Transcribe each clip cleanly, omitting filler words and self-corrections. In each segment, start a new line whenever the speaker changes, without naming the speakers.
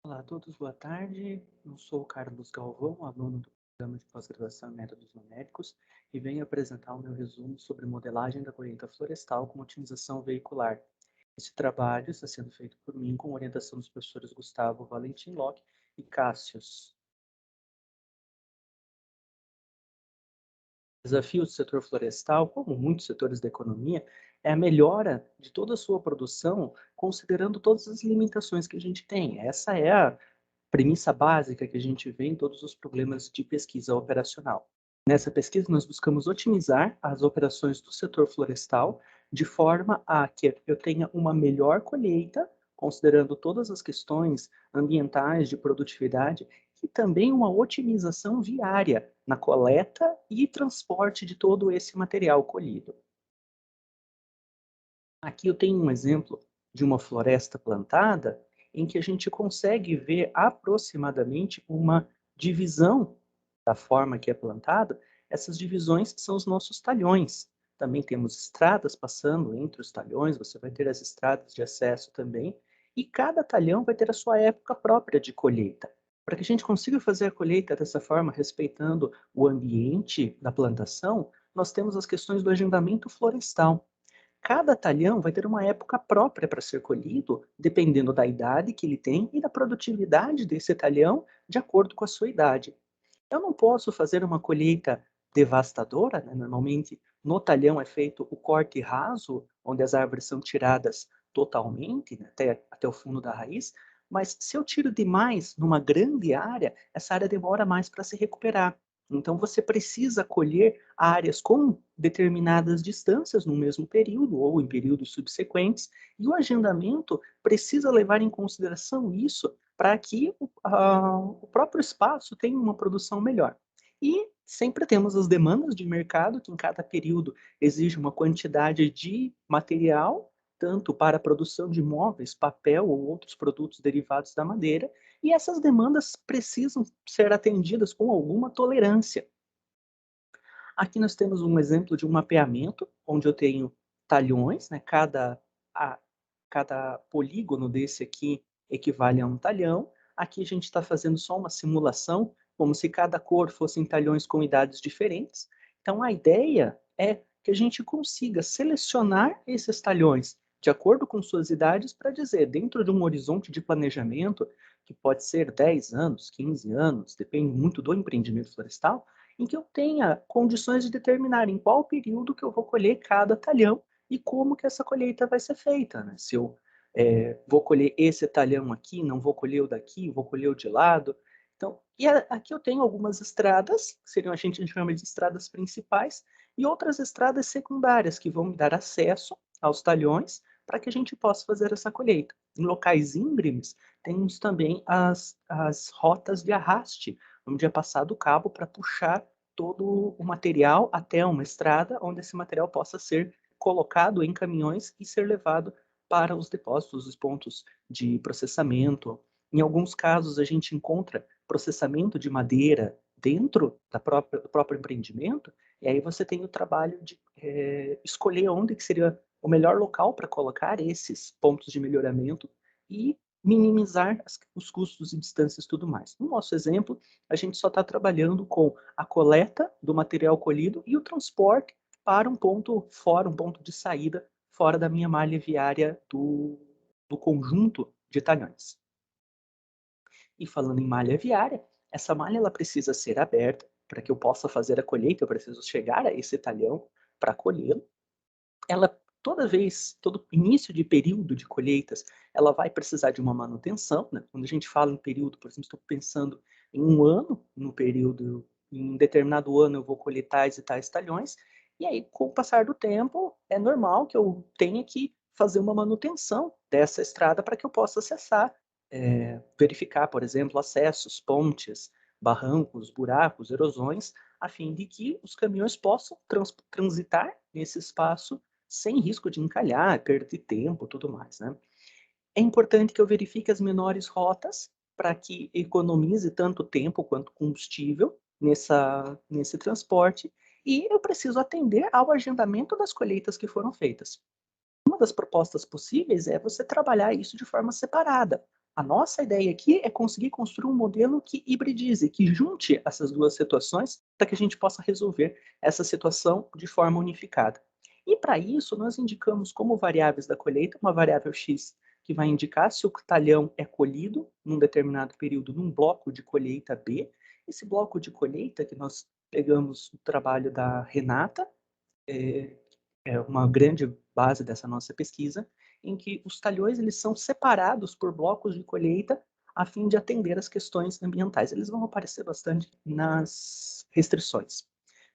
Olá a todos, boa tarde. Eu sou o Carlos Galvão, aluno do programa de pós-graduação em Métodos Numéricos, e venho apresentar o meu resumo sobre modelagem da colheita florestal com otimização veicular. Este trabalho está sendo feito por mim com orientação dos professores Gustavo Valentim Locke e Cássius. O desafio do setor florestal, como muitos setores da economia, é a melhora de toda a sua produção, considerando todas as limitações que a gente tem. Essa é a premissa básica que a gente vê em todos os problemas de pesquisa operacional. Nessa pesquisa, nós buscamos otimizar as operações do setor florestal de forma a que eu tenha uma melhor colheita, considerando todas as questões ambientais de produtividade, e também uma otimização viária na coleta e transporte de todo esse material colhido. Aqui eu tenho um exemplo de uma floresta plantada em que a gente consegue ver aproximadamente uma divisão da forma que é plantada. Essas divisões são os nossos talhões. Também temos estradas passando entre os talhões, você vai ter as estradas de acesso também, e cada talhão vai ter a sua época própria de colheita. Para que a gente consiga fazer a colheita dessa forma, respeitando o ambiente da plantação, nós temos as questões do agendamento florestal. Cada talhão vai ter uma época própria para ser colhido, dependendo da idade que ele tem e da produtividade desse talhão, de acordo com a sua idade. Eu não posso fazer uma colheita devastadora, né? Normalmente no talhão é feito o corte raso, onde as árvores são tiradas totalmente, né, até o fundo da raiz, mas se eu tiro demais numa grande área, essa área demora mais para se recuperar. Então você precisa colher áreas com determinadas distâncias no mesmo período ou em períodos subsequentes, e o agendamento precisa levar em consideração isso para que o próprio espaço tenha uma produção melhor. E sempre temos as demandas de mercado, que em cada período exige uma quantidade de material, tanto para a produção de móveis, papel ou outros produtos derivados da madeira, e essas demandas precisam ser atendidas com alguma tolerância. Aqui nós temos um exemplo de um mapeamento, onde eu tenho talhões, né? A, cada polígono desse aqui equivale a um talhão. Aqui a gente está fazendo só uma simulação, como se cada cor fossem talhões com idades diferentes. Então a ideia é que a gente consiga selecionar esses talhões de acordo com suas idades para dizer, dentro de um horizonte de planejamento, que pode ser 10 anos, 15 anos, depende muito do empreendimento florestal, em que eu tenha condições de determinar em qual período que eu vou colher cada talhão e como que essa colheita vai ser feita, né? Se eu vou colher esse talhão aqui, não vou colher o daqui, vou colher o de lado. Então, aqui eu tenho algumas estradas, que seriam a gente chama de estradas principais, e outras estradas secundárias que vão me dar acesso aos talhões para que a gente possa fazer essa colheita. Em locais íngremes, temos também as rotas de arraste, onde é passado o cabo para puxar todo o material até uma estrada, onde esse material possa ser colocado em caminhões e ser levado para os depósitos, os pontos de processamento. Em alguns casos, a gente encontra processamento de madeira dentro do próprio empreendimento, e aí você tem o trabalho de escolher onde que seria o melhor local para colocar esses pontos de melhoramento e minimizar os custos e distâncias e tudo mais. No nosso exemplo, a gente só está trabalhando com a coleta do material colhido e o transporte para um ponto fora, um ponto de saída fora da minha malha viária do conjunto de talhões. E falando em malha viária, essa malha ela precisa ser aberta para que eu possa fazer a colheita, eu preciso chegar a esse talhão para colhê-lo. Ela toda vez, todo início de período de colheitas, ela vai precisar de uma manutenção, né? Quando a gente fala em período, por exemplo, estou pensando em um ano, no período, em um determinado ano eu vou colher tais e tais talhões, e aí com o passar do tempo é normal que eu tenha que fazer uma manutenção dessa estrada para que eu possa acessar, verificar, por exemplo, acessos, pontes, barrancos, buracos, erosões, a fim de que os caminhões possam transitar nesse espaço sem risco de encalhar, perda de tempo, tudo mais, né? É importante que eu verifique as menores rotas para que economize tanto tempo quanto combustível nesse transporte, e eu preciso atender ao agendamento das colheitas que foram feitas. Uma das propostas possíveis é você trabalhar isso de forma separada. A nossa ideia aqui é conseguir construir um modelo que hibridize, que junte essas duas situações para que a gente possa resolver essa situação de forma unificada. E para isso, nós indicamos como variáveis da colheita uma variável x, que vai indicar se o talhão é colhido num determinado período num bloco de colheita B. Esse bloco de colheita que nós pegamos o trabalho da Renata, é uma grande base dessa nossa pesquisa, em que os talhões eles são separados por blocos de colheita a fim de atender as questões ambientais. Eles vão aparecer bastante nas restrições.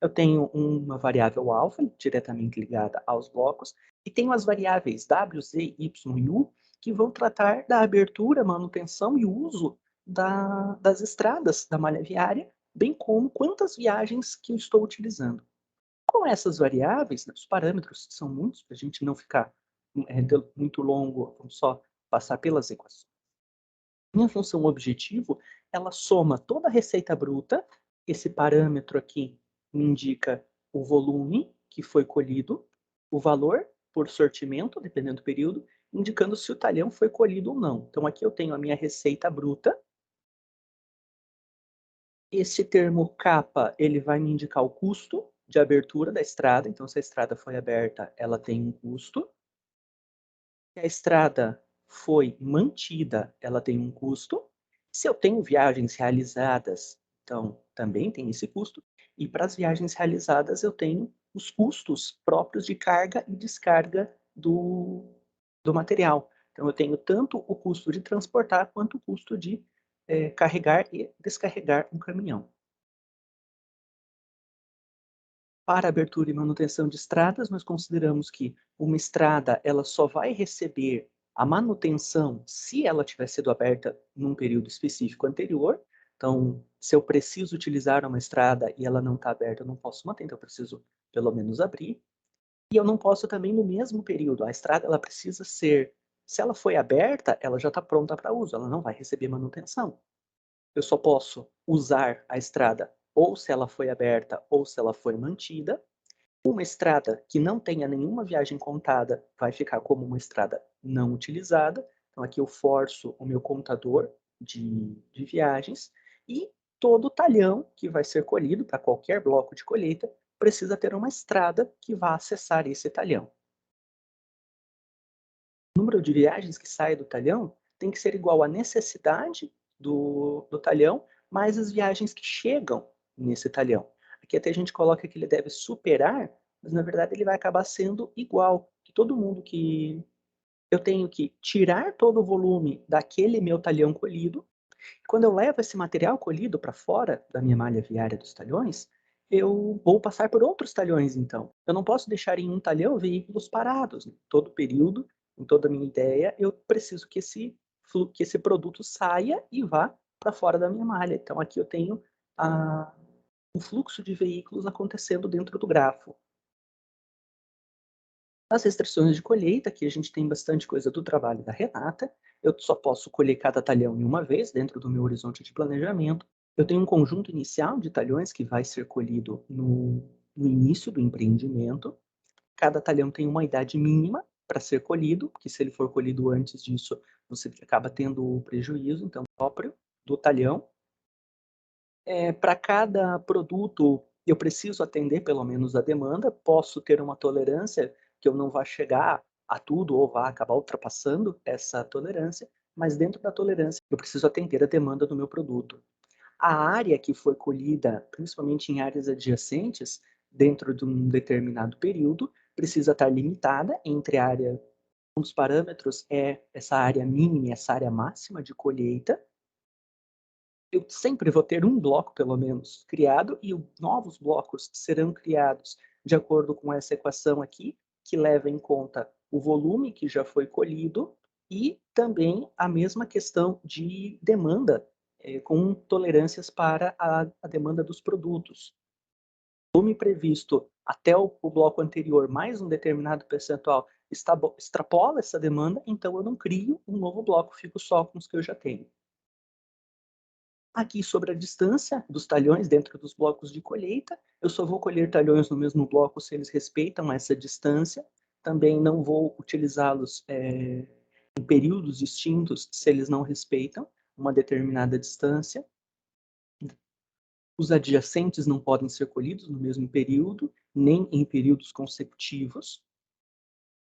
Eu tenho uma variável alfa, diretamente ligada aos blocos, e tenho as variáveis W, Z, Y e U, que vão tratar da abertura, manutenção e uso das estradas da malha viária, bem como quantas viagens que eu estou utilizando. Com essas variáveis, né, os parâmetros são muitos, para a gente não ficar muito longo, vamos só passar pelas equações. Minha função objetivo, ela soma toda a receita bruta, esse parâmetro aqui me indica o volume que foi colhido, o valor por sortimento, dependendo do período, indicando se o talhão foi colhido ou não. Então aqui eu tenho a minha receita bruta. Esse termo capa, ele vai me indicar o custo de abertura da estrada. Então, se a estrada foi aberta, ela tem um custo. Se a estrada foi mantida, ela tem um custo. Se eu tenho viagens realizadas, então também tem esse custo. E para as viagens realizadas, eu tenho os custos próprios de carga e descarga do material. Então, eu tenho tanto o custo de transportar quanto o custo de carregar e descarregar um caminhão. Para abertura e manutenção de estradas, nós consideramos que uma estrada ela só vai receber a manutenção se ela tiver sido aberta num período específico anterior. Então, se eu preciso utilizar uma estrada e ela não está aberta, eu não posso manter, então eu preciso pelo menos abrir. E eu não posso também no mesmo período. A estrada ela precisa ser, se ela foi aberta, ela já está pronta para uso, ela não vai receber manutenção. Eu só posso usar a estrada ou se ela foi aberta ou se ela foi mantida. Uma estrada que não tenha nenhuma viagem contada vai ficar como uma estrada não utilizada. Então, aqui eu forço o meu contador de viagens e todo talhão que vai ser colhido para qualquer bloco de colheita precisa ter uma estrada que vá acessar esse talhão. O número de viagens que sai do talhão tem que ser igual à necessidade do talhão, mais as viagens que chegam nesse talhão. Aqui até a gente coloca que ele deve superar, mas na verdade ele vai acabar sendo igual. Que todo mundo que eu tenho que tirar todo o volume daquele meu talhão colhido. Quando eu levo esse material colhido para fora da minha malha viária dos talhões, eu vou passar por outros talhões, então. Eu não posso deixar em um talhão veículos parados. Em todo período, em toda a minha ideia, eu preciso que esse produto saia e vá para fora da minha malha. Então, aqui eu tenho o fluxo de veículos acontecendo dentro do grafo. As restrições de colheita, que a gente tem bastante coisa do trabalho da Renata, eu só posso colher cada talhão em uma vez, dentro do meu horizonte de planejamento. Eu tenho um conjunto inicial de talhões que vai ser colhido no início do empreendimento. Cada talhão tem uma idade mínima para ser colhido, porque se ele for colhido antes disso, você acaba tendo o prejuízo, então, próprio do talhão. Para cada produto, eu preciso atender pelo menos a demanda, posso ter uma tolerância que eu não vá chegar a tudo ou vá acabar ultrapassando essa tolerância, mas dentro da tolerância eu preciso atender a demanda do meu produto. A área que foi colhida, principalmente em áreas adjacentes, dentro de um determinado período, precisa estar limitada entre a área. Um dos parâmetros é essa área mínima e essa área máxima de colheita. Eu sempre vou ter um bloco, pelo menos, criado, e novos blocos serão criados de acordo com essa equação aqui, que leva em conta o volume que já foi colhido e também a mesma questão de demanda, com tolerâncias para a demanda dos produtos. O volume previsto até o bloco anterior, mais um determinado percentual, extrapola essa demanda, então eu não crio um novo bloco, fico só com os que eu já tenho. Aqui sobre a distância dos talhões dentro dos blocos de colheita, eu só vou colher talhões no mesmo bloco se eles respeitam essa distância. Também não vou utilizá-los em períodos distintos se eles não respeitam uma determinada distância. Os adjacentes não podem ser colhidos no mesmo período, nem em períodos consecutivos.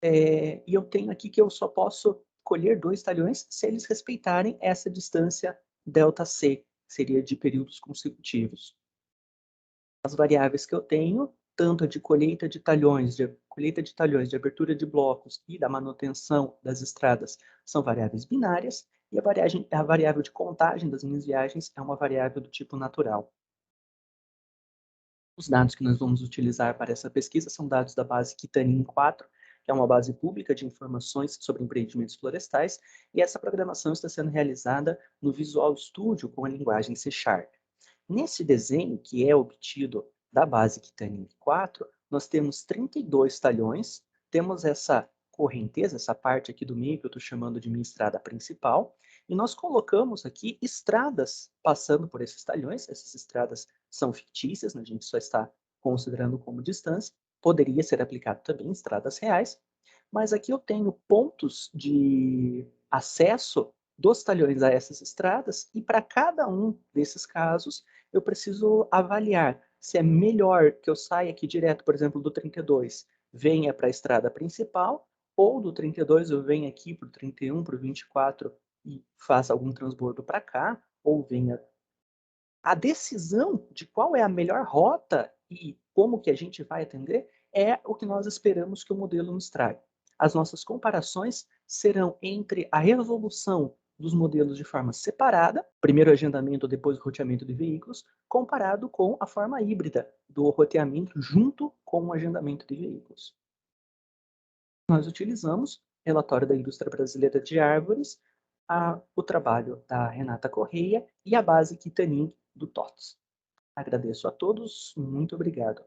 E eu tenho aqui que eu só posso colher 2 talhões se eles respeitarem essa distância ΔC, que seria de períodos consecutivos. As variáveis que eu tenho, tanto a de colheita de talhões, de abertura de blocos e da manutenção das estradas, são variáveis binárias, e a variável de contagem das minhas viagens é uma variável do tipo natural. Os dados que nós vamos utilizar para essa pesquisa são dados da base Kitanin 4, que é uma base pública de informações sobre empreendimentos florestais, e essa programação está sendo realizada no Visual Studio com a linguagem C#. Nesse desenho, que é obtido da base Kitanin 4, nós temos 32 talhões, temos essa correnteza, essa parte aqui do meio que eu estou chamando de minha estrada principal, e nós colocamos aqui estradas passando por esses talhões. Essas estradas são fictícias, né? A gente só está considerando como distância, poderia ser aplicado também em estradas reais, mas aqui eu tenho pontos de acesso dos talhões a essas estradas, e para cada um desses casos eu preciso avaliar se é melhor que eu saia aqui direto, por exemplo, do 32, venha para a estrada principal, ou do 32 eu venha aqui para o 31, para o 24 e faça algum transbordo para cá, ou venha. A decisão de qual é a melhor rota e como que a gente vai atender é o que nós esperamos que o modelo nos traga. As nossas comparações serão entre a resolução dos modelos de forma separada, primeiro agendamento, depois roteamento de veículos, comparado com a forma híbrida do roteamento junto com o agendamento de veículos. Nós utilizamos relatório da Indústria Brasileira de Árvores, o trabalho da Renata Correia e a base Kitanin do TOTS. Agradeço a todos, muito obrigado.